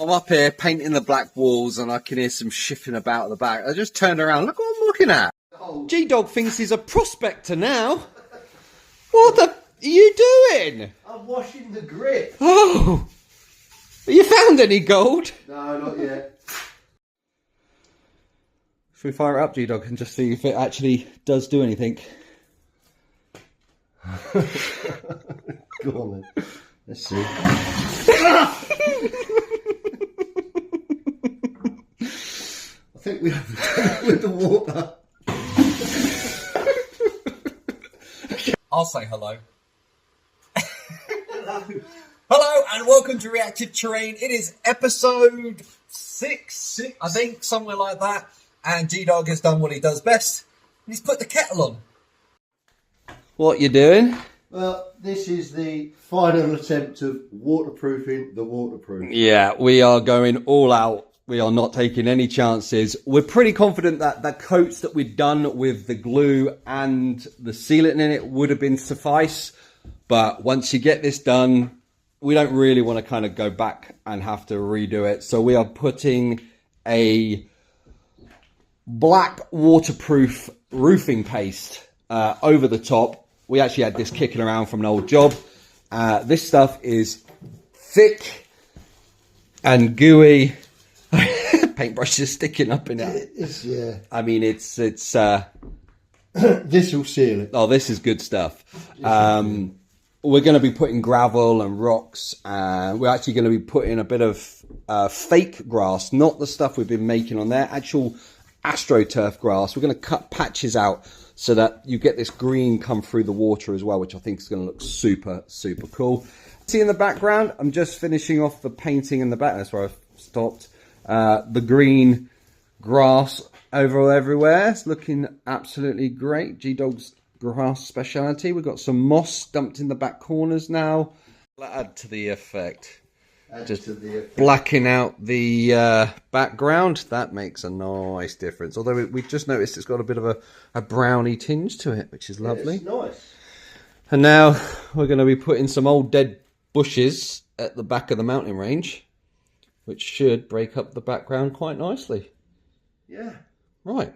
I'm up here painting the black walls and I can hear some shifting about at the back. I just turned around, look what I'm looking at. G-Dog thinks he's a prospector now. What the are you doing? I'm washing the grip. Oh, have you found any gold? No, not yet. Should we fire it up, G-Dog, and just see if it actually does do anything? Go on then. Let's see. I think we have to with the water. I'll say hello. Hello and welcome to Reactive Terrain. It is episode 6, I think, somewhere like that. And G-Dog has done what he does best. And he's put the kettle on. What you doing? Well, this is the final attempt of waterproofing the waterproof. Yeah, we are going all out. We are not taking any chances. We're pretty confident that the coats that we've done with the glue and the sealant in it would have been suffice. But once you get this done, we don't really want to kind of go back and have to redo it. So we are putting a black waterproof roofing paste over the top. We actually had this kicking around from an old job. This stuff is thick and gooey. Paintbrush is sticking up in it. Yeah. I mean, it's this will seal it. Oh, this is good stuff. We're going to be putting gravel and rocks. We're actually going to be putting a bit of fake grass, not the stuff we've been making on there, actual AstroTurf grass. We're going to cut patches out so that you get this green come through the water as well, which I think is going to look super, super cool. See in the background, I'm just finishing off the painting in the back. That's where I've stopped. The green grass over everywhere. It's looking absolutely great. G-Dog's grass speciality. We've got some moss dumped in the back corners now. Add to the effect. Just blacking out the background. That makes a nice difference. Although we just noticed it's got a bit of a browny tinge to it, which is lovely. It's nice. And now we're going to be putting some old dead bushes at the back of the mountain range, which should break up the background quite nicely. Yeah. Right.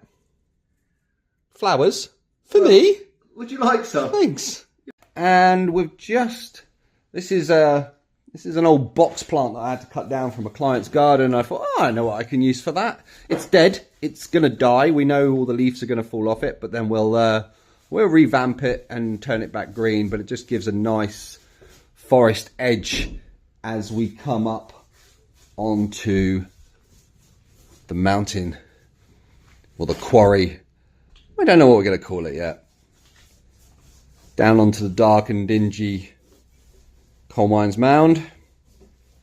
Flowers for me. Would you like some? Thanks. And we've just... This is an old box plant that I had to cut down from a client's garden. I thought, oh, I know what I can use for that. It's dead. It's going to die. We know all the leaves are going to fall off it, but then we'll revamp it and turn it back green. But it just gives a nice forest edge as we come up onto the mountain or the quarry. We don't know what we're going to call it yet. Down onto the dark and dingy coal mines mound.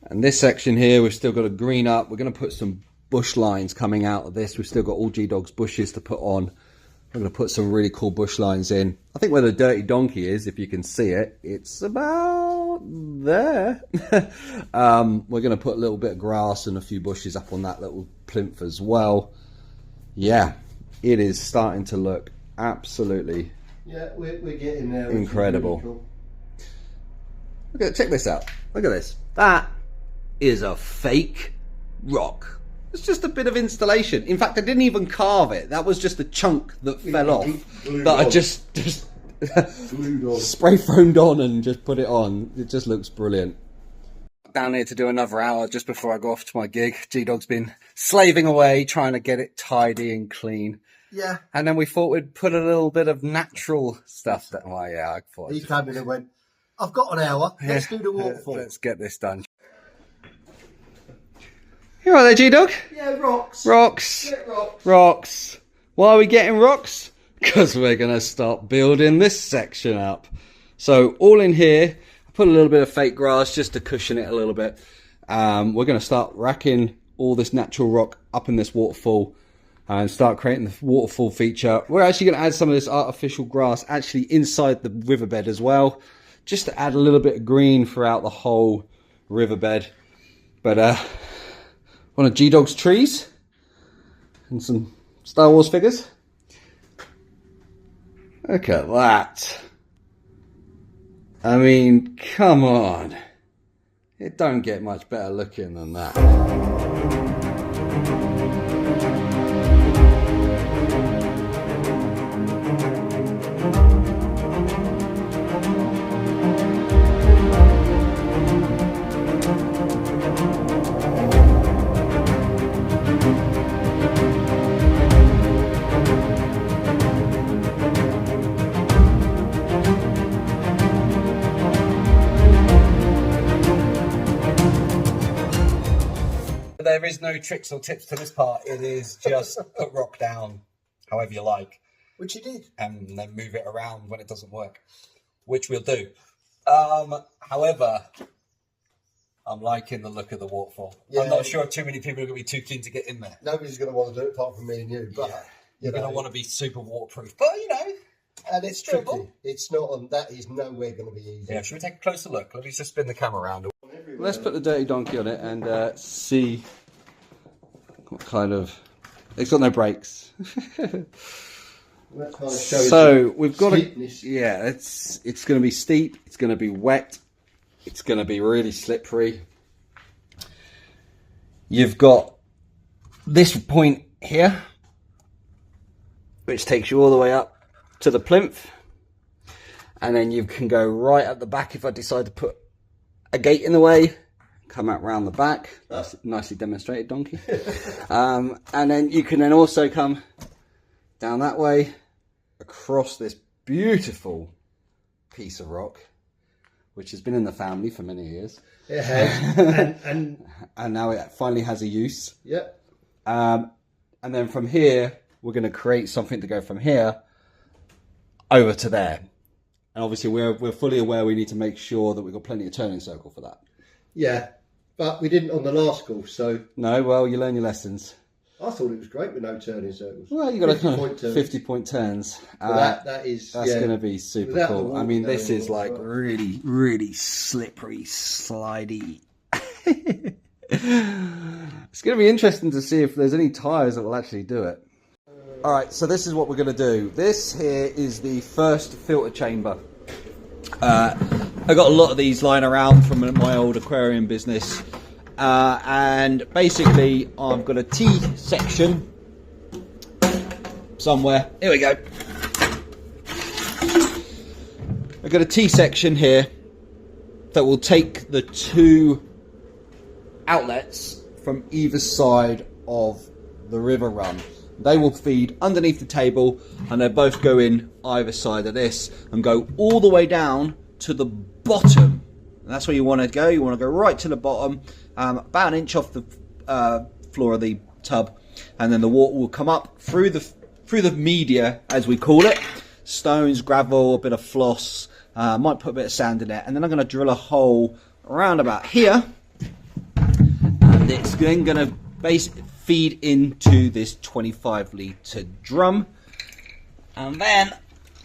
And this section here, we've still got to green up. We're going to put some bush lines coming out of this. We've still got all G-Dog's bushes to put on. We're going to put some really cool bush lines in. I think where the dirty donkey is, if you can see it, it's about there. We're going to put a little bit of grass and a few bushes up on that little plinth as well. Yeah, it is starting to look absolutely we're getting there. Incredible. Really cool. Look at, check this out. Look at this. That is a fake rock. It's just a bit of installation. In fact, I didn't even carve it. That was just a chunk that fell off that I just spray foamed on and just put it on. It just looks brilliant. Down here to do another hour just before I go off to my gig. G-Dog's been slaving away trying to get it tidy and clean. Yeah. And then we thought we'd put a little bit of natural stuff. Well, yeah, I thought. He came in and went, I've got an hour. Let's do the waterfall. Let's get this done. You all right there, G-Dog? Yeah, rocks. Rocks. Get rocks. Rocks. Why are we getting rocks? Because we're going to start building this section up. So all in here, I put a little bit of fake grass just to cushion it a little bit. We're going to start racking all this natural rock up in this waterfall and start creating the waterfall feature. We're actually going to add some of this artificial grass actually inside the riverbed as well, just to add a little bit of green throughout the whole riverbed. But one of G-Dog's trees and some Star Wars figures. Look at that. I mean, come on. It don't get much better looking than that. There is no tricks or tips to this part. It is just put rock down however you like. Which you did. And then move it around when it doesn't work, which we'll do. However, I'm liking the look of the waterfall. Yeah. I'm not sure if too many people are going to be too keen to get in there. Nobody's going to want to do it apart from me and you. But you're going to want to be super waterproof. But, you know, and it's tricky. It's not on that. Is nowhere going to be easy. Yeah, should we take a closer look? Let me just spin the camera around. Let's put the dirty donkey on it and see what kind of... It's got no brakes. So we've got steepness. It's going to be steep. It's going to be wet. It's going to be really slippery. You've got this point here, which takes you all the way up to the plinth, and then you can go right at the back if I decide to put a gate in the way. Come out round the back. That's nicely demonstrated, donkey. And then you can then also come down that way across this beautiful piece of rock, which has been in the family for many years. It has. and now it finally has a use. Yeah. And then from here, we're going to create something to go from here over to there. And obviously, we're fully aware we need to make sure that we've got plenty of turning circle for that. Yeah, but we didn't on the last course, so... No, well, you learn your lessons. I thought it was great with no turning circles. Well, you got 50-point turns. That's going to be super cool. I mean, this is like really, really slippery, slidey. It's going to be interesting to see if there's any tyres that will actually do it. All right, so this is what we're going to do. This here is the first filter chamber. I got a lot of these lying around from my old aquarium business. And basically I've got a T section somewhere. Here we go. I've got a T section here that will take the two outlets from either side of the river run. They will feed underneath the table and they both go in either side of this and go all the way down to the bottom. And that's where you want to go. You want to go right to the bottom, about an inch off the floor of the tub, and then the water will come up through the media, as we call it. Stones, gravel, a bit of floss, might put a bit of sand in it, and then I'm going to drill a hole around about here, and it's then going to basically feed into this 25-litre drum, and then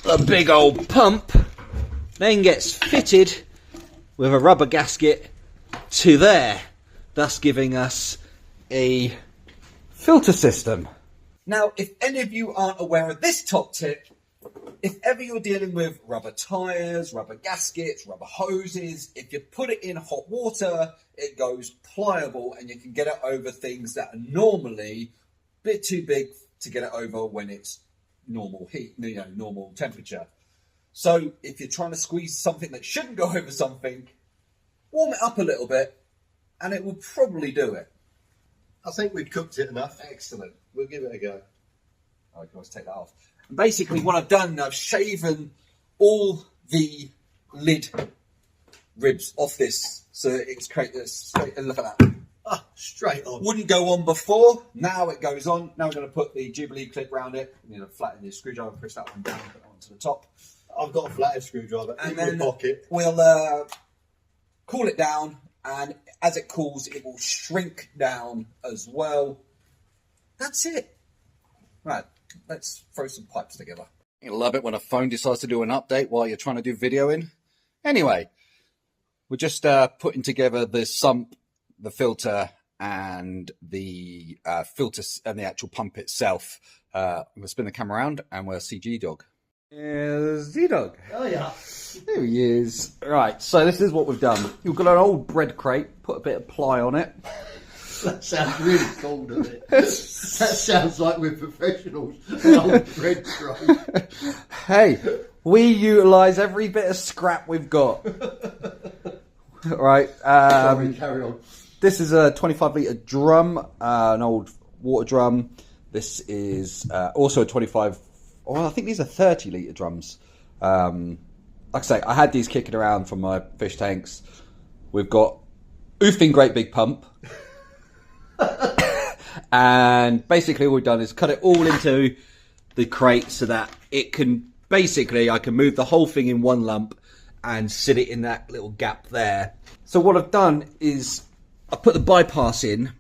the big old pump then gets fitted with a rubber gasket to there, thus giving us a filter system. Now, if any of you aren't aware of this top tip, if ever you're dealing with rubber tyres, rubber gaskets, rubber hoses, if you put it in hot water, it goes pliable and you can get it over things that are normally a bit too big to get it over when it's normal heat, normal temperature. So if you're trying to squeeze something that shouldn't go over something, warm it up a little bit and it will probably do it. I think we've cooked it enough. Excellent. We'll give it a go. I can always take that off. And basically what I've done, I've shaven all the lid ribs off this so it's created straight, and look at that. Ah, straight on. Wouldn't go on before, now it goes on. Now we're going to put the Jubilee clip around it. You know, flatten the screwdriver, push that one down, put that one to the top. I've got a flathead screwdriver in my pocket. We'll cool it down, and as it cools, it will shrink down as well. That's it. Right, let's throw some pipes together. You love it when a phone decides to do an update while you're trying to do videoing. Anyway, we're just putting together the sump, the filter, and the filter and the actual pump itself. We'll spin the camera around and we'll CG dog. There's Z-Dog. Oh yeah. There he is. Right, so this is what we've done. You've got an old bread crate, put a bit of ply on it. That sounds really cool, doesn't it? That sounds like we're professionals. An old bread crate. Hey, we utilise every bit of scrap we've got. Right. Sorry, carry on. This is a 25 litre drum, an old water drum. This is also a 25. Well, I think these are 30 litre drums. Like I say, I had these kicking around from my fish tanks. We've got oofing great big pump. And basically all we've done is cut it all into the crate so that it can, basically I can move the whole thing in one lump and sit it in that little gap there. So what I've done is I put the bypass in.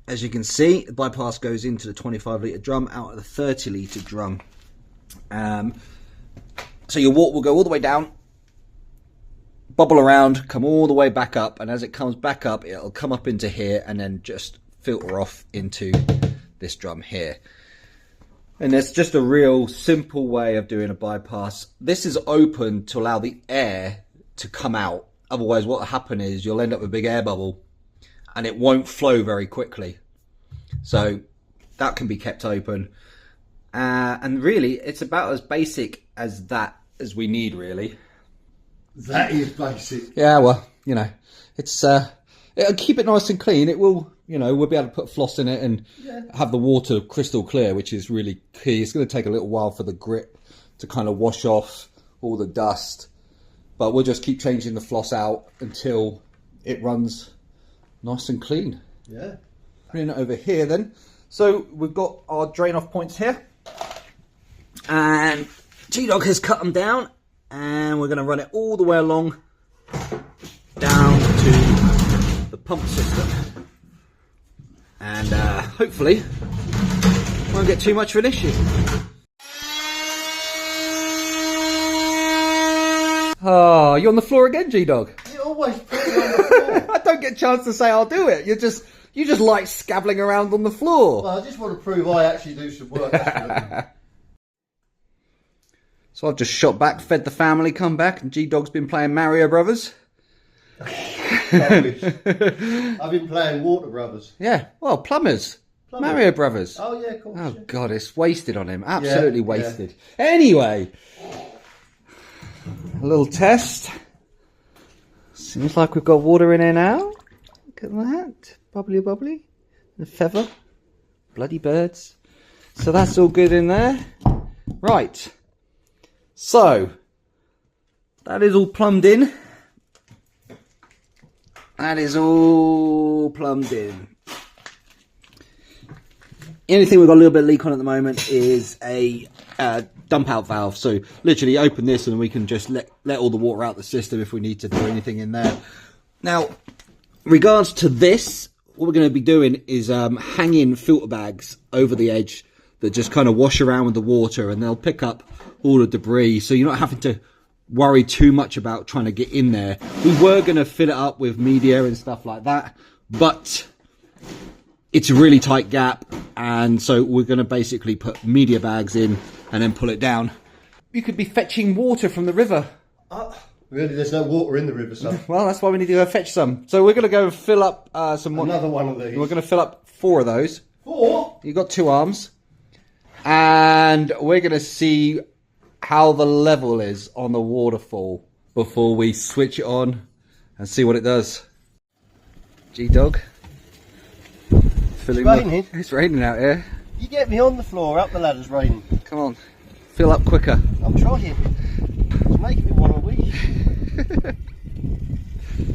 As you can see, the bypass goes into the 25 litre drum out of the 30 litre drum. So your water will go all the way down, bubble around, come all the way back up, and as it comes back up, it'll come up into here and then just filter off into this drum here. And it's just a real simple way of doing a bypass. This is open to allow the air to come out. Otherwise, what will happen is you'll end up with a big air bubble and it won't flow very quickly. So that can be kept open. And really, it's about as basic as that as we need, really. That is basic. Yeah, well, you know, it's it'll keep it nice and clean. It will, you know, we'll be able to put floss in it and have the water crystal clear, which is really key. It's going to take a little while for the grit to kind of wash off all the dust, but we'll just keep changing the floss out until it runs nice and clean. Yeah. Bring it over here then. So we've got our drain off points here, and G-Dog has cut them down, and we're going to run it all the way along down to the pump system, and hopefully won't get too much of an issue. Oh, you're on the floor again, G-Dog. You always put me on the floor. I don't get a chance to say I'll do it. You just like scabbling around on the floor. Well, I just want to prove I actually do some work. So I've just shot back, fed the family, come back, and G-Dog's been playing Mario Brothers. I wish. I've been playing Water Brothers. Yeah, well, plumbers. Mario Brothers. Oh, yeah, of course. Oh, yeah. God, it's wasted on him. Absolutely wasted. Yeah. Anyway, a little test. Seems like we've got water in here now. Look at that. Bubbly, bubbly. And a feather. Bloody birds. So that's all good in there. Right. So, that is all plumbed in. That is all plumbed in. The only thing we've got a little bit of leak on at the moment is a dump out valve. So literally open this and we can just let all the water out the system if we need to do anything in there. Now, regards to this, what we're going to be doing is hanging filter bags over the edge that just kind of wash around with the water, and they'll pick up all the debris. So you're not having to worry too much about trying to get in there. We were going to fill it up with media and stuff like that, but it's a really tight gap, and so we're going to basically put media bags in and then pull it down. You could be fetching water from the river. Really, there's no water in the river, son. Well, that's why we need to go fetch some. So we're going to go fill up some water. Another one of these. We're going to fill up 4 of those. 4? You've got 2 arms. And we're going to see how the level is on the waterfall before we switch it on and see what it does. G-Dog. It's raining. It's raining out here. You get me on the floor, up the ladder's raining. Come on, fill up quicker. I'm trying. It's making me want to wee.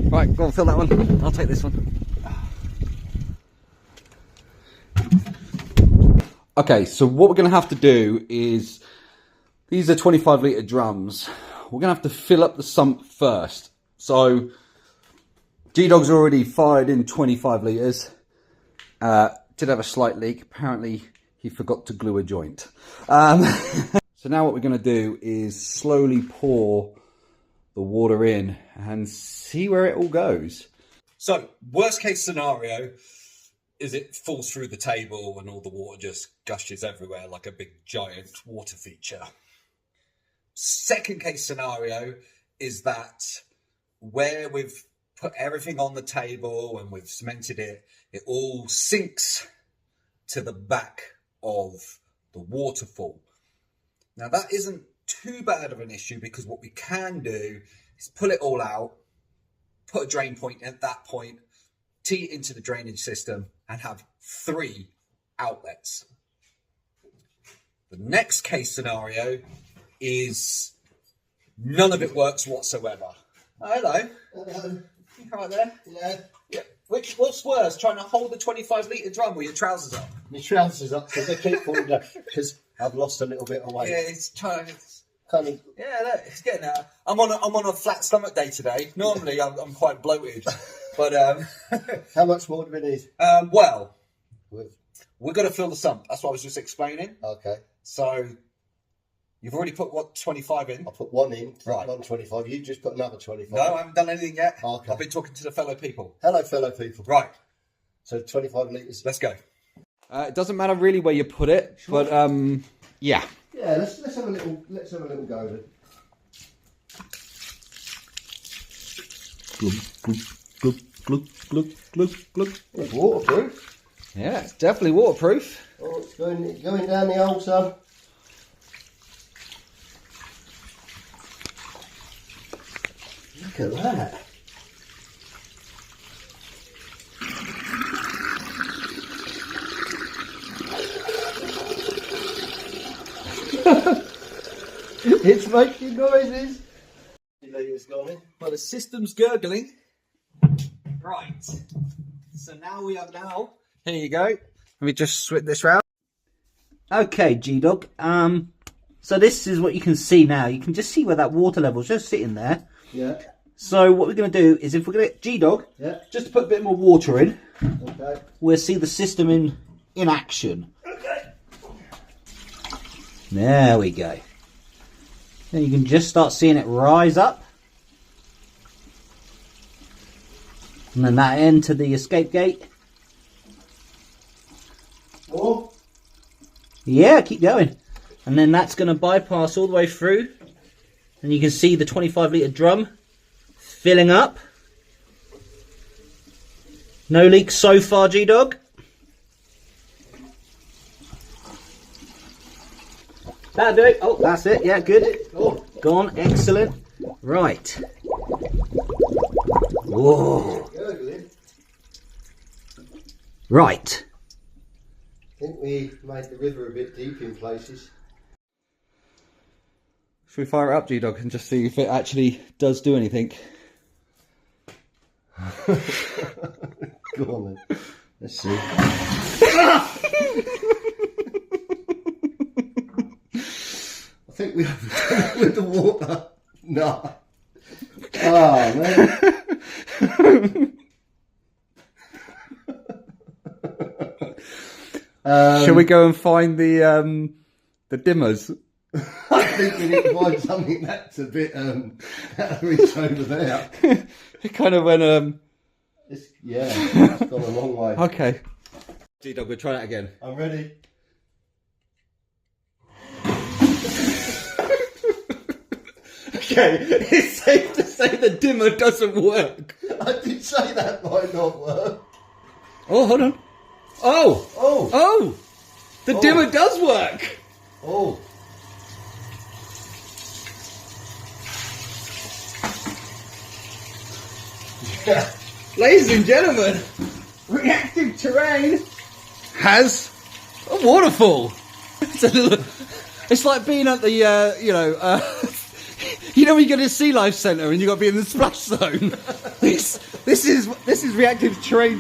Right, go on, fill that one. I'll take this one. Okay, so what we're going to have to do is, these are 25 litre drums. We're going to have to fill up the sump first. So, G-Dog's already fired in 25 litres. Did have a slight leak. Apparently, he forgot to glue a joint. So now what we're going to do is slowly pour the water in and see where it all goes. So, worst case scenario is it falls through the table and all the water just gushes everywhere like a big giant water feature. second case scenario is that where we've put everything on the table and we've cemented it, it all sinks to the back of the waterfall. Now that isn't too bad of an issue, because what we can do is pull it all out, put a drain point at that point, tee it into the drainage system, and have 3 outlets. The next case scenario is none of it works whatsoever. Oh, hello. Hello. You right there? Yeah. Yeah. What's worse, trying to hold the 25-litre drum with your trousers up? My trousers up because they keep falling down because I've lost a little bit of weight. Yeah, it's trying. Kind of. Yeah, look, it's getting there. I'm on a flat stomach day today. Normally, I'm quite bloated, but How much more do we need? well, With- we're going to fill the sump. That's what I was just explaining. Okay. So, you've already put what 25 in? I put 1 in. Right. 125. You just put another 25. No, I haven't done anything yet. Okay. I've been talking to the fellow people. Hello, fellow people. Right, So 25 litres. let's go. It doesn't matter really where you put it, but yeah. Yeah, let's have a little go then. Glug, glug, glug, glug, glug. It's waterproof. Yeah, it's definitely waterproof. Oh, it's going down the hole, son. Look at that. It's making noises. It's gone in. Well, the system's gurgling. Right. So now we have Here you go. Let me just switch this round. Okay, G-Dog. So this is what you can see now. You can just see where that water level's just sitting there. Yeah. So what we're going to do is, if we're going to G-Dog, Yeah. just to put a bit more water in, Okay. we'll see the system in action. Okay. There we go. Then you can just start seeing it rise up. And then that end to the escape gate. Oh. Yeah, keep going. And then that's going to bypass all the way through. And you can see the 25-litre drum filling up. No leaks so far, G-Dog. That'll do it. Oh, that's it. Yeah, good. Oh. Gone. Excellent. Right. Whoa. Gurgling. Right. I think we made the river a bit deep in places. Should we fire it up, G-Dog, and just see if it actually does do anything? Go on then. Let's see. I think we have done it with the water. No. Oh, man. Shall we go and find the dimmers? I think we need to find something that's a bit out of reach over there. It kind of went It's gone a long way. okay. G-Dog, we'll try that again. I'm ready. Okay, it's safe to say the dimmer doesn't work. I did say that might not work. Oh, hold on. Oh! Oh! Oh! The Oh. dimmer does work! Oh! Ladies and gentlemen, reactive terrain has a waterfall. It's a little, it's like being at the, you know when you go to the Sea Life Centre and you got to be in the splash zone. This is reactive terrain.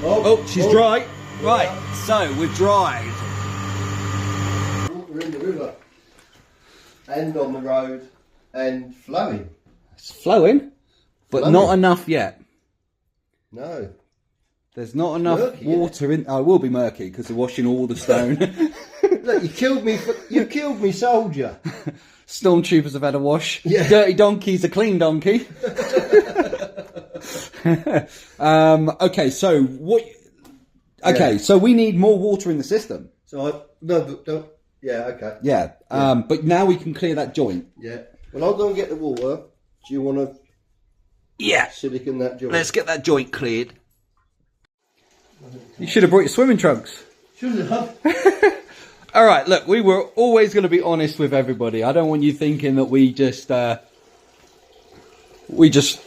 Oh, she's dry. Right, so we're dried. Water in the river. And on the road. And flowing. It's flowing, but Flowing. not enough yet. No. There's not enough Murky, water in. Oh, it will be murky because they're washing all the stone. Look, you killed me. You killed me, soldier. Stormtroopers have had a wash. Yeah. Dirty donkey's a clean donkey. Okay, so what? Okay, Yeah. so we need more water in the system. So no, but don't. Yeah, okay. Yeah. But now we can clear that joint. Yeah. Well, I'll go and get the water. Do you want to silicon that joint? Let's get that joint cleared. You should have brought your swimming trunks. Shouldn't have. All right, look, we were always going to be honest with everybody. I don't want you thinking that we just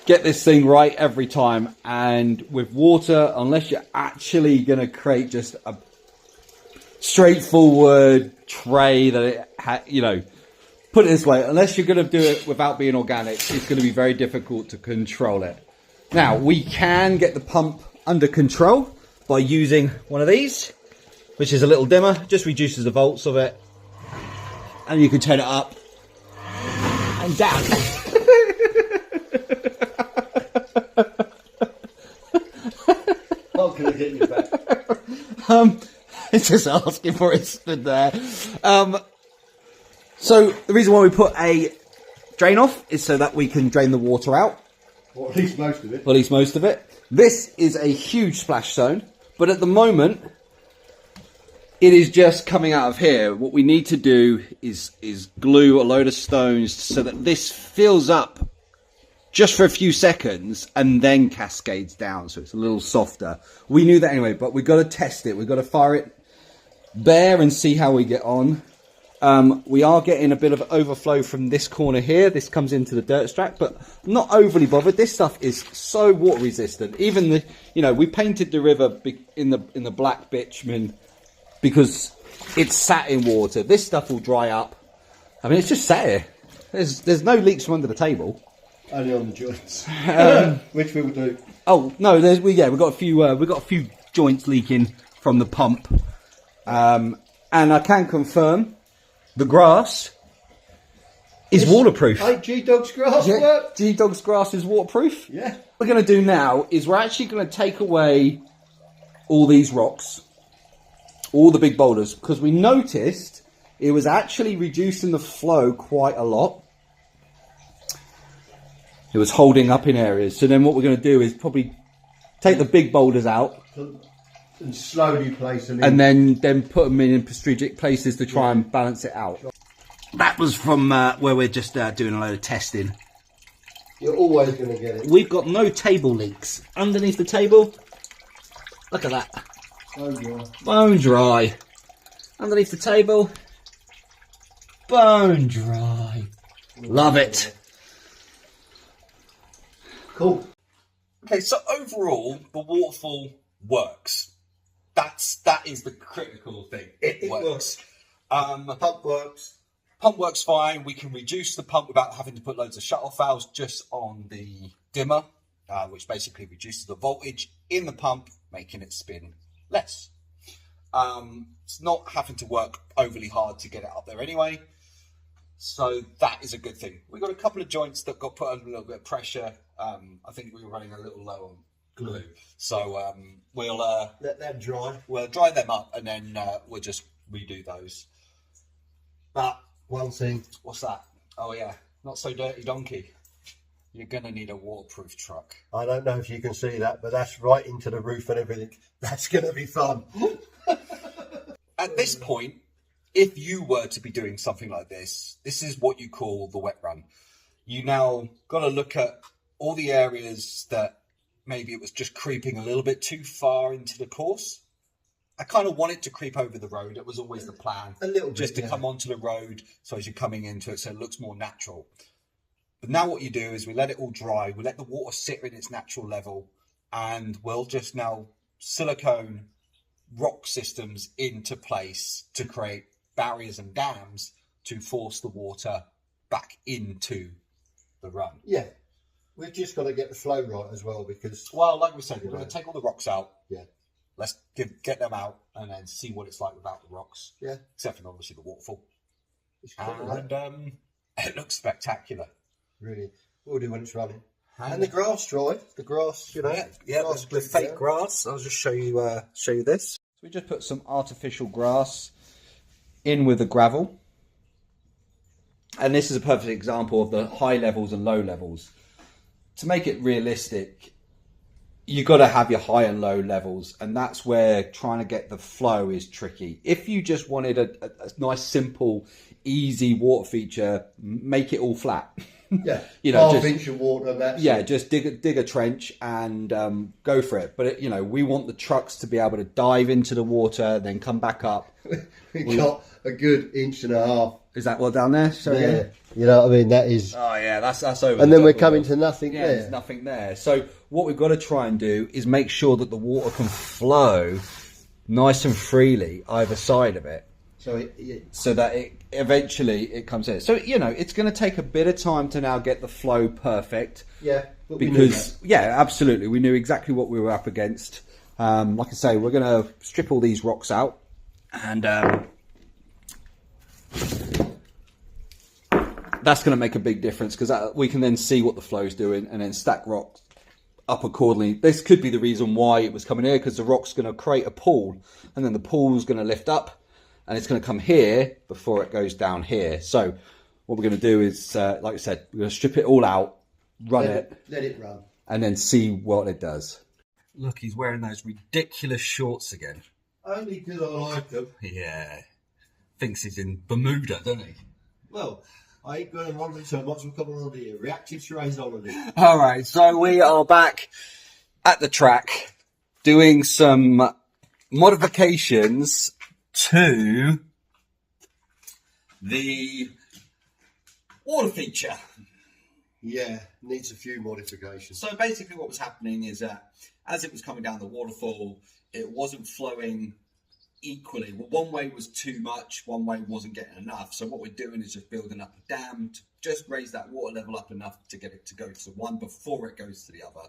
get this thing right every time. And with water, unless you're actually going to create just a straightforward tray that it put it this way, unless you're going to do it without being organic, it's going to be very difficult to control it. Now, we can get the pump under control by using one of these, which is a little dimmer, just reduces the volts of it. And you can turn it up and down. Not going to get you back. It's just asking for it stood there. So the reason why we put a drain off is so that we can drain the water out. Or at least most of it. At least most of it. This is a huge splash zone, but at the moment, it is just coming out of here. What we need to do is glue a load of stones so that this fills up just for a few seconds and then cascades down, so it's a little softer. We knew that anyway, but we've got to test it. We've got to fire it bare and see how we get on. We are getting a bit of overflow from this corner here. This comes into the dirt stack, but I'm not overly bothered. This stuff is so water resistant. Even we painted the river in the black bitumen because it's sat in water. This stuff will dry up. I mean, it's just sat here. There's no leaks from under the table. Only on the joints, which we will do. Oh no, we've got a few joints leaking from the pump, and I can confirm the grass is waterproof. Hey, G-Dog's grass work? G-Dog's grass is waterproof. Yeah. What we're going to do now is we're actually going to take away all these rocks, all the big boulders, because we noticed it was actually reducing the flow quite a lot. It was holding up in areas. So then what we're going to do is probably take the big boulders out and slowly place them in. and then put them in strategic places to try and balance it out. That was from where we're just doing a load of testing. You're always going to get it. We've got no table leaks. Underneath the table, look at that. Oh, yeah. Bone dry. Underneath the table, bone dry. Love it. Cool. Okay, so overall, the waterfall works. That is the critical thing. It works. The pump works. Pump works fine. We can reduce the pump without having to put loads of shut-off valves just on the dimmer, which basically reduces the voltage in the pump, making it spin less. It's not having to work overly hard to get it up there anyway. So that is a good thing. We've got a couple of joints that got put under a little bit of pressure. I think we were running a little low on glue. So we'll Let that dry. we'll dry them up and then we'll just redo those. But one thing. What's that? Oh yeah, not so dirty donkey. You're gonna need a waterproof truck. I don't know if you can see that, but that's right into the roof and everything. That's going to be fun. At this point, if you were to be doing something like this, this is what you call the wet run. You now got to look at all the areas that maybe it was just creeping a little bit too far into the course. I kind of want it to creep over the road. It was always the plan. A little bit, just to yeah. come onto the road so as you're coming into it so it looks more natural. But now what you do is we let it all dry. We let the water sit in its natural level and we'll just now silicone rock systems into place to create barriers and dams to force the water back into the run. Yeah. We've just got to get the flow right as well because... Well, like we said, we're going to take all the rocks out. Yeah. Let's get them out and then see what it's like without the rocks. Yeah. Except for obviously the waterfall. It's cool, right? And it looks spectacular. Really. We'll do when it's running. And the grass dry. The grass, you know. Yeah, grass the keeps fake down. grass. I'll just show you this. So we just put some artificial grass in with the gravel. And this is a perfect example of the high levels and low levels. To make it realistic, you got to have your high and low levels, and that's where trying to get the flow is tricky. If you just wanted a nice, simple, easy water feature, make it all flat. Yeah, you know, half inch of water. That's yeah, it. just dig a trench and go for it. But you know, we want the trucks to be able to dive into the water, then come back up. We got a good inch and a half. Is that what down there? So Yeah, you know what I mean. That is. Oh yeah, that's over. And the then we're top coming of to nothing yeah, there. there's nothing there. So what we've got to try and do is make sure that the water can flow nice and freely either side of it, so that it eventually it comes in. So you know, it's going to take a bit of time to now get the flow perfect. Yeah, but we knew Because yeah, absolutely, we knew exactly what we were up against. Like I say, we're going to strip all these rocks out, and that's going to make a big difference, because we can then see what the flow's doing and then stack rocks up accordingly. This could be the reason why it was coming here, because the rock's going to create a pool, and then the pool's going to lift up, and it's going to come here before it goes down here. So what we're going to do is, like I said, we're going to strip it all out, let it run, and then see what it does. Look, he's wearing those ridiculous shorts again. only because I like them. Yeah. Thinks he's in Bermuda, doesn't he? Well, I ain't going on holiday so much. We're coming on here. Reactive terrains holiday. All right, so we are back at the track doing some modifications to the water feature. Yeah, needs a few modifications. So basically what was happening is that as it was coming down the waterfall, it wasn't flowing equally. Well, one way was too much, one way wasn't getting enough. So what we're doing is just building up a dam to just raise that water level up enough to get it to go to one before it goes to the other.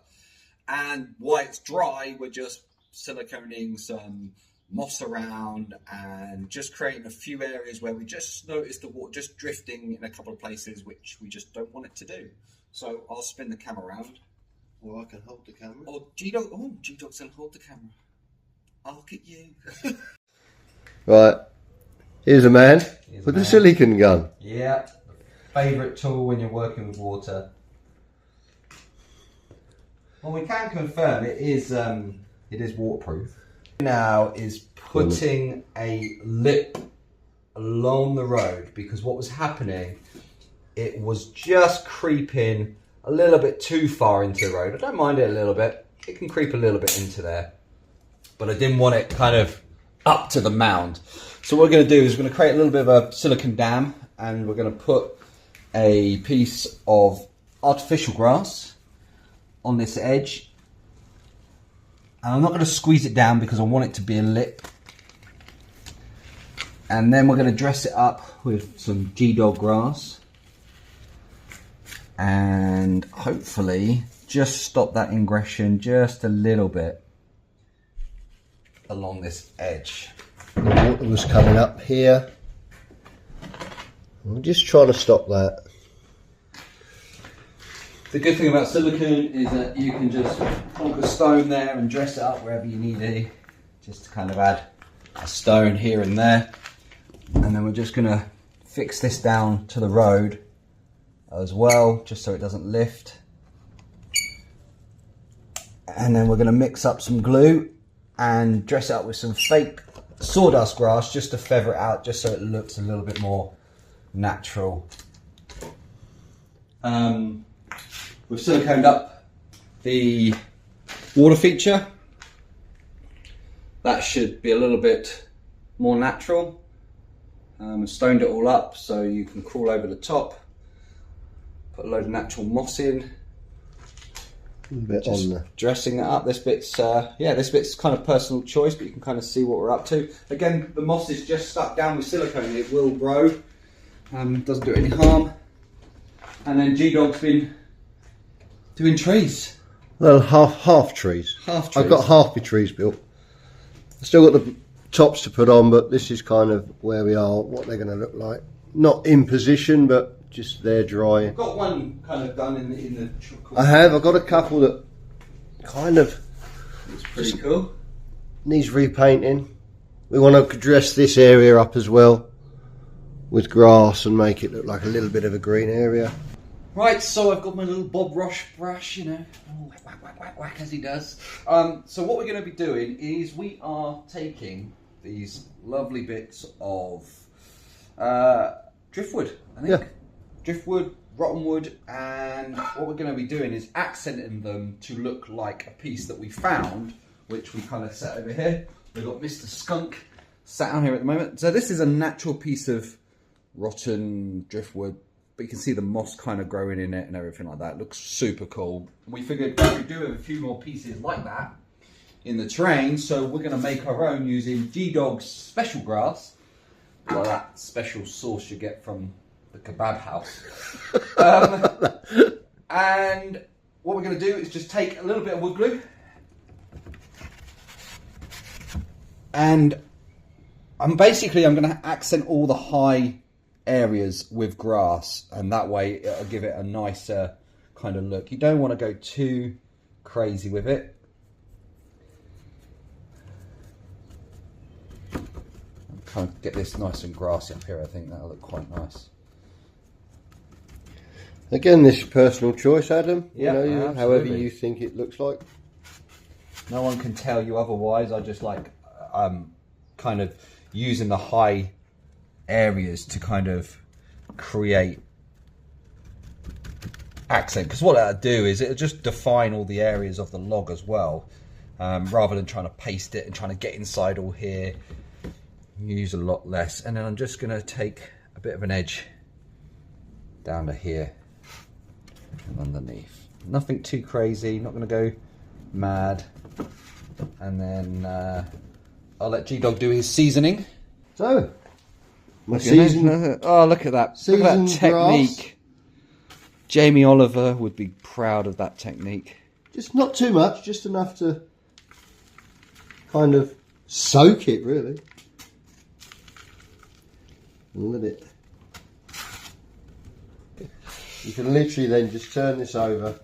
And while it's dry, we're just siliconing some moss around and just creating a few areas where we just noticed the water just drifting in a couple of places which we just don't want it to do. So I'll spin the camera around. Or I can hold the camera. Or G-Dog's gonna hold the camera. I'll look at you. Right, here's a man Here's a with man. a silicon gun. Yeah. Favourite tool when you're working with water. Well, we can confirm it is waterproof. Now is putting a lip along the road, because what was happening, it was just creeping a little bit too far into the road. I don't mind it a little bit. It can creep a little bit into there, but I didn't want it kind of up to the mound. So what we're going to do is we're going to create a little bit of a silicon dam, and we're going to put a piece of artificial grass on this edge. And I'm not going to squeeze it down because I want it to be a lip. And then we're going to dress it up with some G-Dog grass. And hopefully just stop that ingression just a little bit along this edge. The water was coming up here. I'm just trying to stop that. The good thing about silicone is that you can just plonk a stone there and dress it up wherever you need it, just to kind of add a stone here and there. And then we're just going to fix this down to the road as well, just so it doesn't lift. And then we're going to mix up some glue and dress it up with some fake sawdust grass just to feather it out, just so it looks a little bit more natural. We've siliconed up the water feature. That should be a little bit more natural. Stoned it all up so you can crawl over the top. Put a load of natural moss in. A bit Just on there. dressing it up. This bit's this bit's kind of personal choice, but you can kind of see what we're up to. Again, the moss is just stuck down with silicone. It will grow. Doesn't do any harm. And then G-Dog's been doing trees. Well, half trees. Half trees. I've got half the trees built. I've still got the tops to put on, but this is kind of where we are, what they're going to look like. Not in position, but just there dry. I've got one kind of done in the I have. I've got a couple that kind of It's pretty cool. needs repainting. We want to dress this area up as well with grass and make it look like a little bit of a green area. Right, so I've got my little Bob Ross brush, you know, whack, whack, whack, whack, whack, as he does. So what we're going to be doing is we are taking these lovely bits of driftwood, I think. Yeah. Driftwood, rotten wood, and what we're going to be doing is accenting them to look like a piece that we found, which we kind of set over here. We've got Mr. Skunk sat down here at the moment. So this is a natural piece of rotten driftwood, but you can see the moss kind of growing in it and everything like that. It looks super cool. We figured we could do a few more pieces like that in the terrain, so we're going to make our own using G-Dog's special grass, like that special sauce you get from the kebab house. And what we're going to do is just take a little bit of wood glue, and I'm going to accent all the high areas with grass, and that way it'll give it a nicer kind of look. You don't want to go too crazy with it. Kind of get this nice and grassy up here. I think that'll look quite nice. Again, this is personal choice, Adam. Yeah, however absolutely. you think it looks like. No one can tell you otherwise. I just like kind of using the high areas to kind of create accent, because what that'll do is it'll just define all the areas of the log as well, rather than trying to paste it and trying to get inside all here. Use a lot less. And then I'm just going to take a bit of an edge down to here and underneath. Nothing too crazy, not going to go mad. And then I'll let G-Dog do his seasoning. So, my season. Oh, look at that. Look at that Seasoned technique. grass. Jamie Oliver would be proud of that technique. Just not too much, just enough to kind of soak it, really. And let it. You can literally then just turn this over,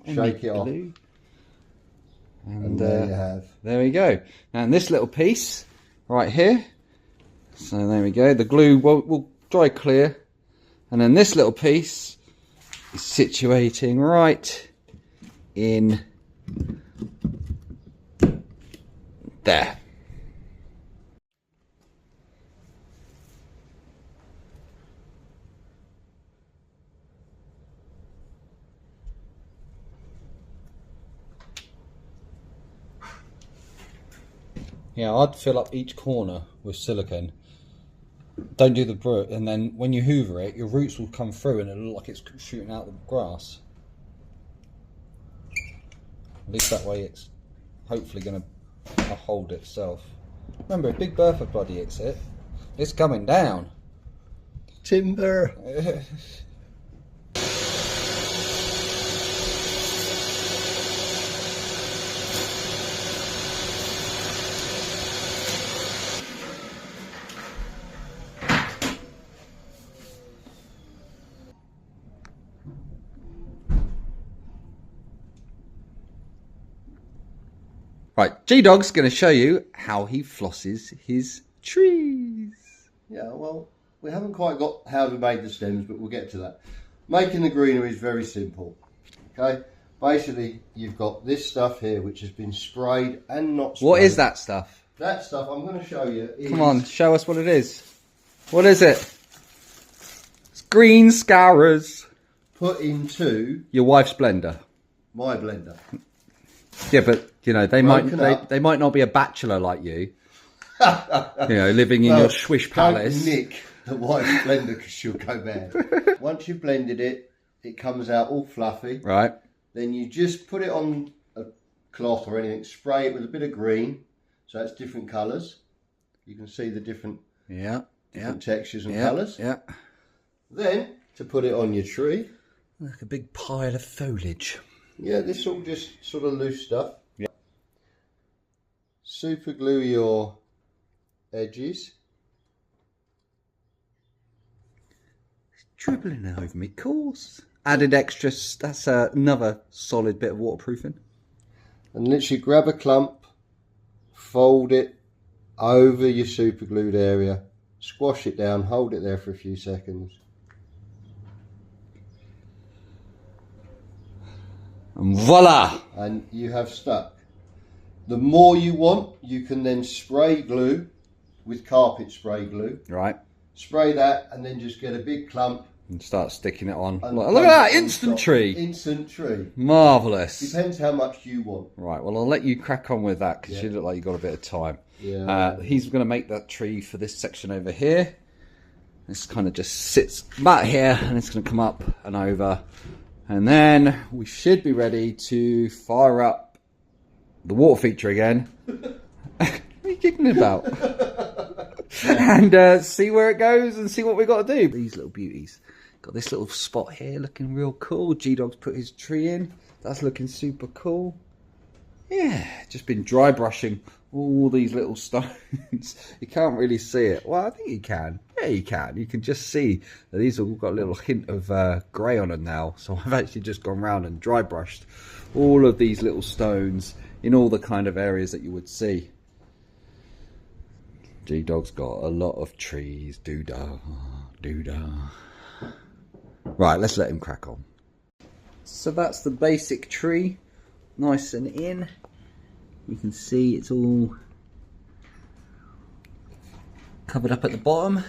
shake it off, Glue. and there you have. There we go. And this little piece right here. So there we go. The glue will dry clear. And then this little piece is situating right in there. Yeah, I'd fill up each corner with silicone. Don't do the root, and then when you hoover it, your roots will come through and it'll look like it's shooting out the grass. At least that way it's hopefully going to hold itself. Remember, if Big Bertha bloody hits it, it's coming down. Timber. Right, G-Dog's going to show you how he flosses his trees. Yeah, well, we haven't quite got how we made the stems, but we'll get to that. Making the greenery is very simple. Okay, basically you've got this stuff here which has been sprayed and not sprayed. What is that stuff? That stuff I'm going to show you is... Come on, show us what it is. What is it? It's green scourers. put into Your wife's blender. my blender. Yeah, but you know they Broken up. they might not be a bachelor like you. You know, living in your swish palace. Don't nick the wife's blender because she'll go bad. Once you've blended it, it comes out all fluffy. Right. Then you just put it on a cloth or anything, spray it with a bit of green, so it's different colours. You can see the different textures and colours. Yeah. Then, to put it on your tree, Like a big pile of foliage. yeah, this all just sort of loose stuff. Yeah. Super glue your edges. Dribbling over me, course. Added extras. That's another solid bit of waterproofing. And literally grab a clump, fold it over your super glued area, squash it down, hold it there for a few seconds. And voila! And you have stuck. The more you want, you can then spray glue with carpet spray glue. Right. Spray that and then just get a big clump. And start sticking it on. And Look at that, instant tree. Instant tree. Marvellous. Depends how much you want. Right, well, I'll let you crack on with that because you look like you've got a bit of time. Yeah. He's going to make that tree for this section over here. This kind of just sits about here and it's going to come up and over. And then we should be ready to fire up the water feature again. What are you giggling about? And see where it goes and see what we've got to do. These little beauties. Got this little spot here looking real cool. G-Dog's put his tree in. That's looking super cool. Yeah, just been dry brushing all these little stones. You can't really see it. Well, I think you can. Yeah, you can. You can just see that these have all got a little hint of grey on them now. So I've actually just gone round and dry brushed all of these little stones in all the kind of areas that you would see. G-Dog's got a lot of trees. Doo-dah, doo-dah. Right, let's let him crack on. So that's the basic tree. Nice and in. You can see it's all covered up at the bottom.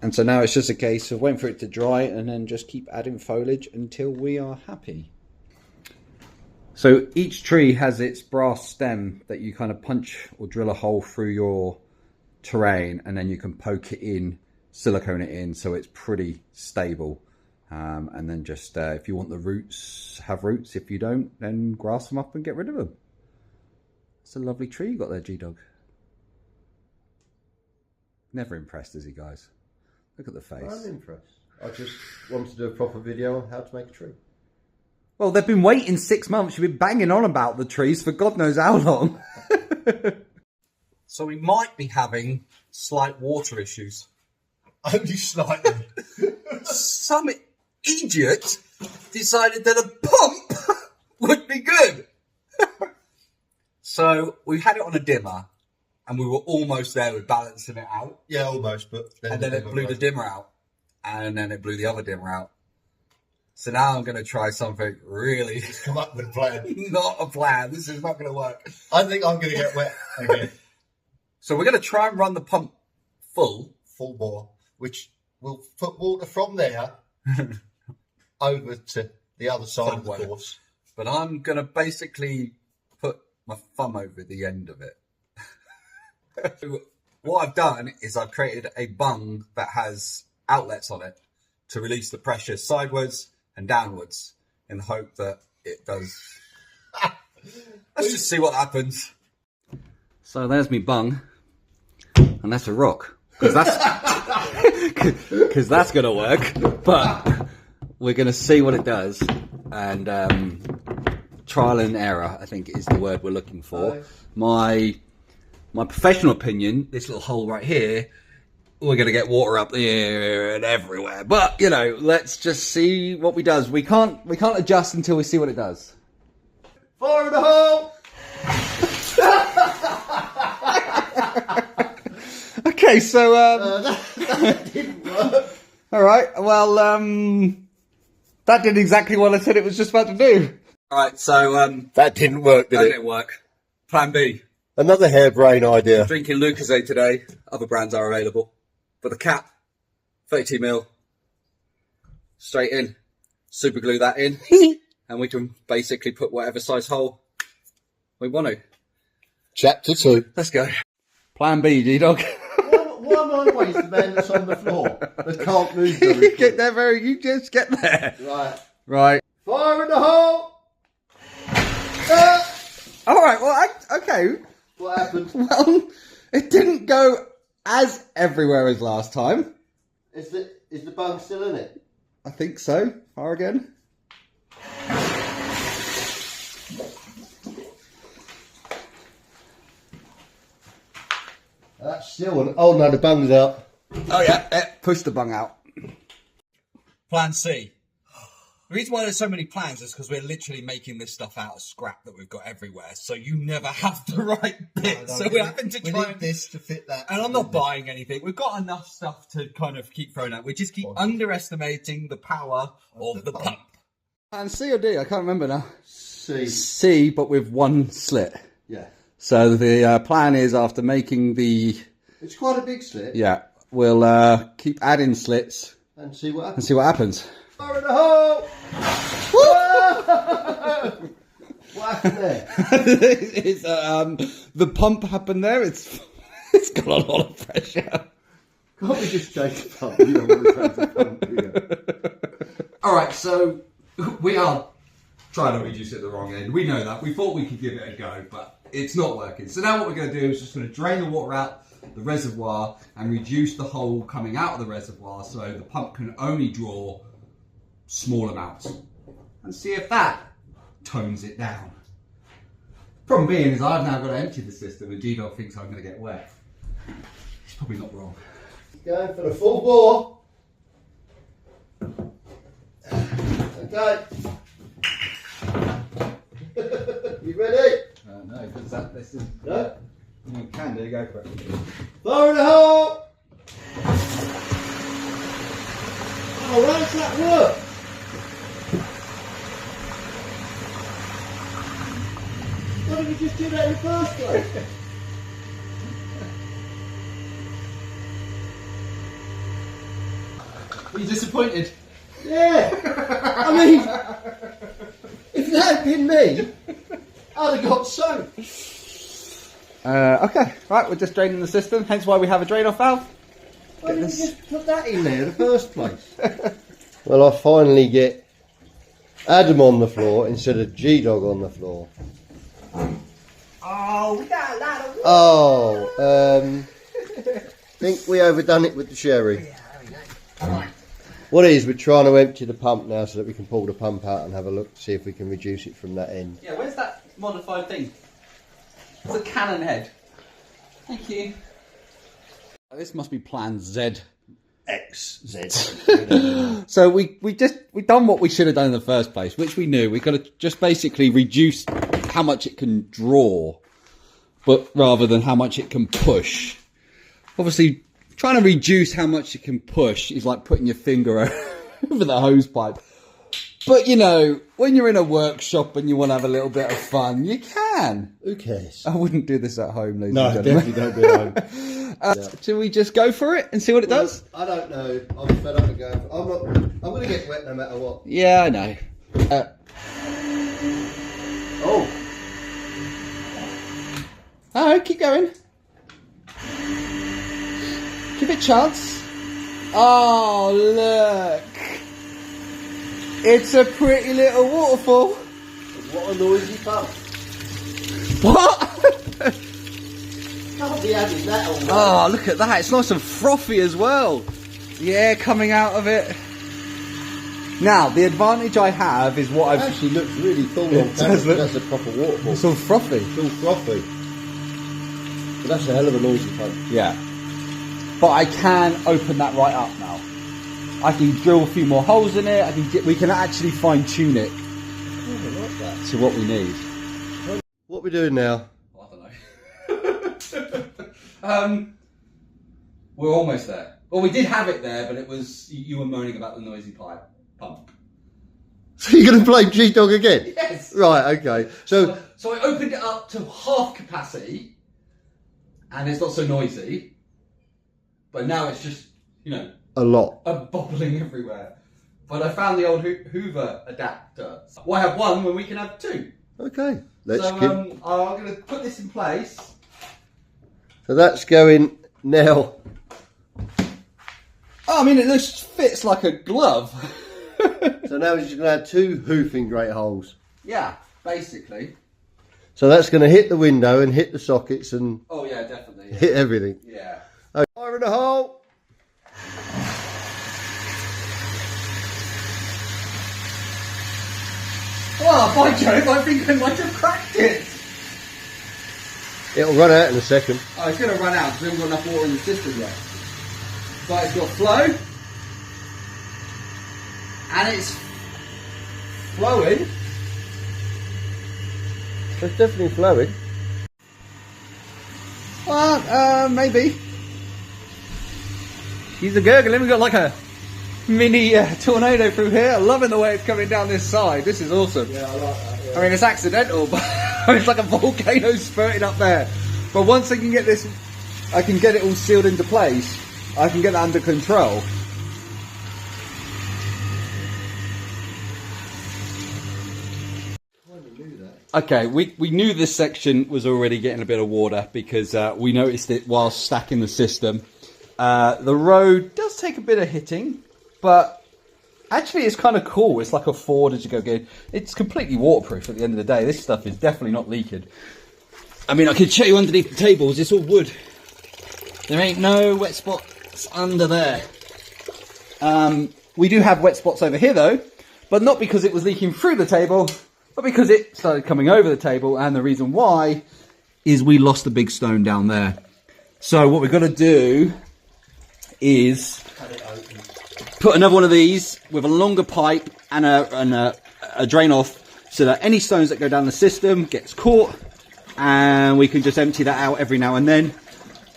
And so now it's just a case of waiting for it to dry and then just keep adding foliage until we are happy. So each tree has its brass stem that you kind of punch or drill a hole through your terrain and then you can poke it in, silicone it in so it's pretty stable. And then just, if you want the roots, have roots. If you don't, then grass them up and get rid of them. It's a lovely tree you got there, G-Dog. Never impressed, is he, guys? Look at the face. I'm impressed. I just wanted to do a proper video on how to make a tree. Well, they've been waiting 6 months. You've been banging on about the trees for God knows how long. So we might be having slight water issues. Only slightly. Some idiot decided that a pump would be good. So we had it on a dimmer and we were almost there with balancing it out. Yeah, almost, but And then it blew the dimmer out. And then it blew the other dimmer out. So now I'm going to try something really... come up with a plan. Not a plan. This is not going to work. I think I'm going to get wet again. So we're going to try and run the pump full bore, which will put water from there over to the other side of the course. But I'm going to basically put my thumb over the end of it. So what I've done is I've created a bung that has outlets on it to release the pressure sideways and downwards in the hope that it does. Let's just see what happens. So there's me bung. And that's a rock. Because that's going to work. But we're going to see what it does. And trial and error, I think, is the word we're looking for. My professional opinion, this little hole right here, we're going to get water up there and everywhere. But, you know, let's just see what we does. We can't adjust until we see what it does. Fire in the hole! Okay, so... that didn't work. all right, well, that did exactly what I said it was just about to do. All right, so That didn't work, did that it? didn't work. Plan B. Another harebrained idea. Drinking Lucozade today. Other brands are available. But the cap, 32ml, straight in. Super glue that in. And we can basically put whatever size hole we want to. Chapter 2. Let's go. Plan B, G-Dog. Why am I always the man that's on the floor that can't move very You get there, you just get there. Right. Right. Fire in the hole! All right, well, okay. What happened? Well, it didn't go as everywhere as last time. Is the bung still in it? I think so. Fire again. That's still on. Oh no, the bung's out. Oh yeah, push the bung out. Plan C. The reason why there's so many plans is because we're literally making this stuff out of scrap that we've got everywhere. So you never have the right bit. So we're having to try need this to fit that. And I'm not buying anything. We've got enough stuff to kind of keep throwing out. We just keep underestimating the power of the pump. And C or D? I can't remember now. C. C, but with one slit. Yeah. So the plan is after making the... It's quite a big slit. Yeah, we'll keep adding slits And see what and happens. see what happens. Fire in the hole! Whoa! What happened there? It's, the pump happened there. It's got a lot of pressure. Can't we just change the pump? You don't want to change the pump, do you? All right, so we are trying to reduce it at the wrong end. We know that. We thought we could give it a go, but it's not working. So now what we're going to do is just going to drain the water out the reservoir and reduce the hole coming out of the reservoir so the pump can only draw small amounts and see if that tones it down. Problem being is I've now got to empty the system and G-Dog thinks I'm going to get wet. He's probably not wrong. Going for the full bore. Okay. You ready? No, because this is... No? You can do, go for it. Fire in the hole! Oh, how does that work? Why didn't we just do that in the first place? Are you disappointed? Yeah! I mean, if that had been me, I'd have got soaked. Okay, right, we're just draining the system, hence why we have a drain-off valve. Why didn't we just put that in there in the first place? Well, I finally get Adam on the floor instead of G-Dog on the floor. Oh, we got a lot of... Oh, think we overdone it with the sherry. What it is, we're trying to empty the pump now so that we can pull the pump out and have a look to see if we can reduce it from that end. Yeah, where's that modified thing? It's a cannon head. Thank you. This must be plan Z. XZ. So we done what we should have done in the first place, which we knew. We got to just basically reduce how much it can draw, but rather than how much it can push. Obviously, trying to reduce how much it can push is like putting your finger over the hose pipe. But you know, when you're in a workshop and you want to have a little bit of fun, you can. Who cares? I wouldn't do this at home, ladies No, and gentlemen. definitely don't be at home. Should we just go for it and see what it does? I don't know. I'm fed up with going. I'm going to get wet no matter what. Yeah, I know. Oh. Oh, keep going. Give it a chance. Oh, look. It's a pretty little waterfall. What a noisy pump. What? Can't be having that all night. Oh, look at that. It's nice and frothy as well. Yeah, coming out of it. Now, the advantage I have is what It I've... actually looks really cool on does camera. look- That's a proper waterfall. It's all frothy. It's all frothy. But that's a hell of a noisy pump. Yeah. But I can open that right up now. I can drill a few more holes in it. We can actually fine tune it Oh, I like that. to what we need. What are we doing now? I don't know. We're almost there. Well, we did have it there, but it was you were moaning about the noisy pump. So you're going to play G-Dog again? Yes. Right, okay. So I opened it up to half capacity, and it's not so noisy. But now it's just, you know, a lot. bubbling everywhere. But I found the old Hoover adapter. Why have one when we can have two? Okay. Let's So keep... I'm going to put this in place. So that's going now. Oh, I mean, it just fits like a glove. So now we're just going to have two hoofing grate holes. Yeah, basically. So that's going to hit the window and hit the sockets and Oh, yeah, definitely. Yeah. hit everything. Yeah. Okay. Fire in the hole. Oh, by Jove, I think I might have cracked it. It'll run out in a second. Oh, it's going to run out because we haven't got enough water in the system yet. But it's got flow. And it's flowing. It's definitely flowing. Well, maybe. He's a gurgling. We've got like a mini tornado through here. Loving the way it's coming down this side. This is awesome. Yeah, I like that. Yeah. I mean, it's accidental, but it's like a volcano spurting up there. But once I can get this, I can get it all sealed into place, I can get that under control. Okay, we knew this section was already getting a bit of water because we noticed it while stacking the system. The road does take a bit of hitting, but actually it's kind of cool. It's like a Ford as you go again. It's completely waterproof at the end of the day. This stuff is definitely not leaking. I mean, I could show you underneath the tables. It's all wood. There ain't no wet spots under there. We do have wet spots over here though, but not because it was leaking through the table, but because it started coming over the table, and the reason why is we lost the big stone down there. So what we've got to do is put another one of these with a longer pipe and a drain off, so that any stones that go down the system gets caught, and we can just empty that out every now and then.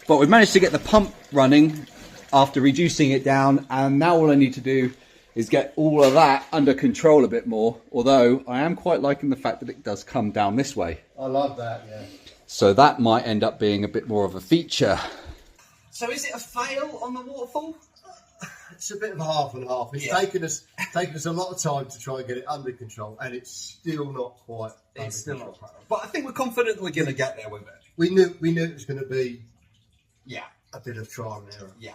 But we've managed to get the pump running after reducing it down, and now all I need to do is get all of that under control a bit more, although I am quite liking the fact that it does come down this way. I love that, yeah. So that might end up being a bit more of a feature. So is it a fail on the waterfall? It's a bit of half and half. It's taken us a lot of time to try and get it under control, and it's still not quite under control. But I think we're confident we're going to get there with it. We knew it was going to be Yeah, a bit of trial and error. yeah.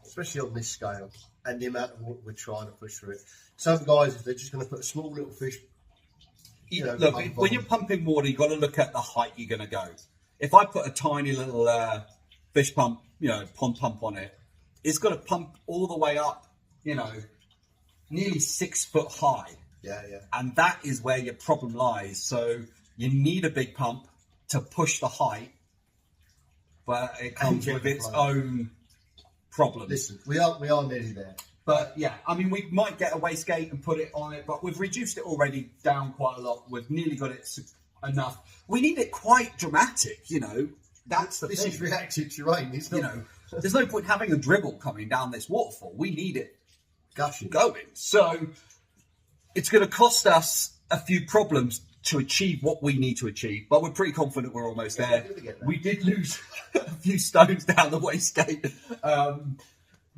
Especially on this scale and the amount of water we're trying to push through it. Some guys, if they're just going to put a small little fish, Look, when you're pumping water, you've got to look at the height you're going to go. If I put a tiny little fish pump, pond pump on it, it's got to pump all the way up, nearly 6 foot high. Yeah. And that is where your problem lies. So you need a big pump to push the height, but it comes with its own problems. Listen, we are nearly there. But yeah, I mean, we might get a wastegate and put it on it, but we've reduced it already down quite a lot. We've nearly got it enough. We need it quite dramatic, That's the thing. This is reactive terrain. It's not, there's no point having a dribble coming down this waterfall. We need it gushing. going. So it's going to cost us a few problems to achieve what we need to achieve, but we're pretty confident we're almost there. We did lose a few stones down the wastegate,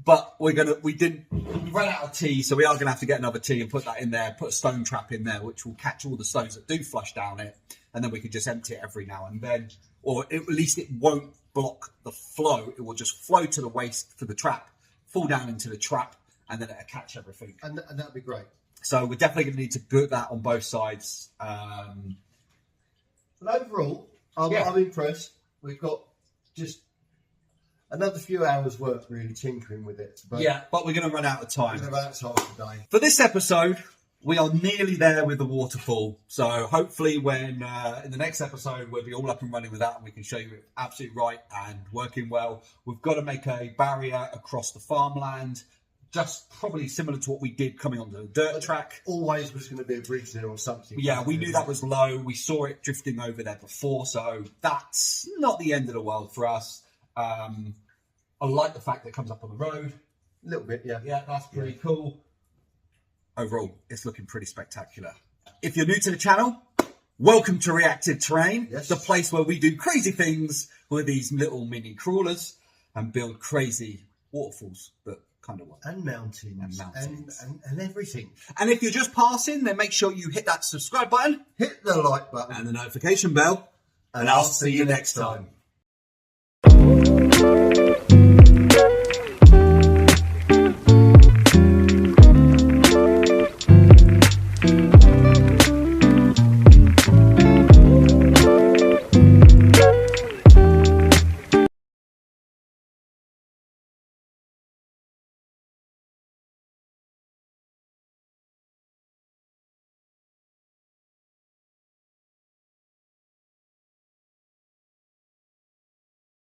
but we ran out of tea, so we are gonna have to get another tea and put that in there, put a stone trap in there, which will catch all the stones that do flush down it, and then we can just empty it every now and then, or at least it won't block the flow. It will just flow to the waste for the trap, fall down into the trap, and then it'll catch everything. And that'd be great. So we're definitely going to need to put that on both sides. But overall, I'm impressed. We've got just another few hours work really tinkering with it. But but we're going to run out of time. We're going to run out of time today. For this episode, we are nearly there with the waterfall. So hopefully when in the next episode, we'll be all up and running with that, and we can show you it absolutely right and working well. We've got to make a barrier across the farmland, just probably similar to what we did coming onto the dirt track. Always was going to be a bridge there or something. Yeah, we knew that was low. We saw it drifting over there before, so that's not the end of the world for us. I like the fact that it comes up on the road. A little bit, yeah. Yeah, that's pretty cool. Overall, it's looking pretty spectacular. If you're new to the channel, welcome to Reactive Terrain, the place where we do crazy things with these little mini crawlers and build crazy waterfalls that kind of work. And mountains. And everything. And if you're just passing, then make sure you hit that subscribe button, hit the like button, and the notification bell, and I'll see you next time.